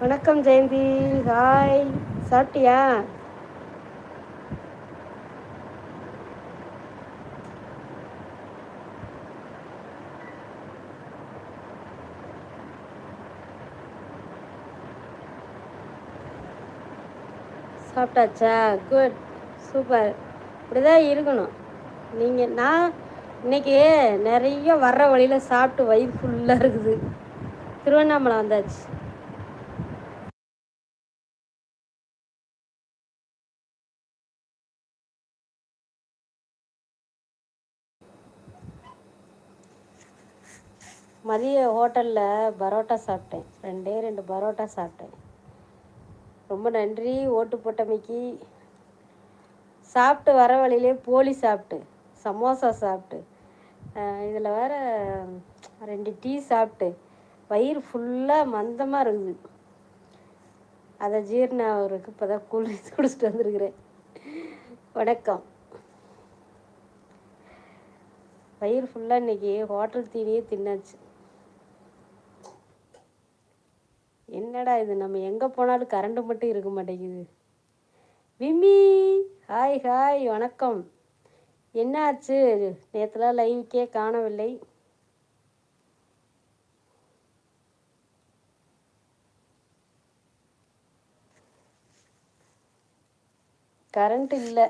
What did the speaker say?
வணக்கம் ஜெயந்தி. ஹாய், சாப்பிட்டியா? சாப்பிட்டாச்சா? Good, super. இப்படிதான் இருக்கணும். நான் இன்னைக்கு நிறைய வர்ற வழியில் சாப்பிட்டு வயிறு ஃபுல்லாக இருக்குது. திருவண்ணாமலை வந்தாச்சு. மதிய ஹோட்டலில் பரோட்டா சாப்பிட்டேன். ரெண்டு பரோட்டா சாப்பிட்டேன். ரொம்ப நன்றி ஓட்டு போட்டமைக்கு. சாப்பிட்டு வர வழியிலே போலி சாப்பிட்டு, சமோசா சாப்பிட்டு, இதில் வேற 2 டீ சாப்பிட்டு வயிறு ஃபுல்லாக மந்தமாக இருக்குது. அதை ஜீரணம் அவருக்கு இப்போ தான் கூல்ட்ரிங்க்ஸ் குடிச்சிட்டு வந்துருக்குறேன். வணக்கம். வயிறு ஃபுல்லாக இன்றைக்கி ஹோட்டல் தீனியே தின்னாச்சு. என்னடா இது, நம்ம எங்கே போனாலும் கரண்ட்டு மட்டும் இருக்க மாட்டேங்குது. விம்மி, ஹாய் ஹாய், வணக்கம். என்ன ஆச்சு? நேற்றுலாம் லைவுக்கே காணவில்லை. கரண்ட் இல்லை.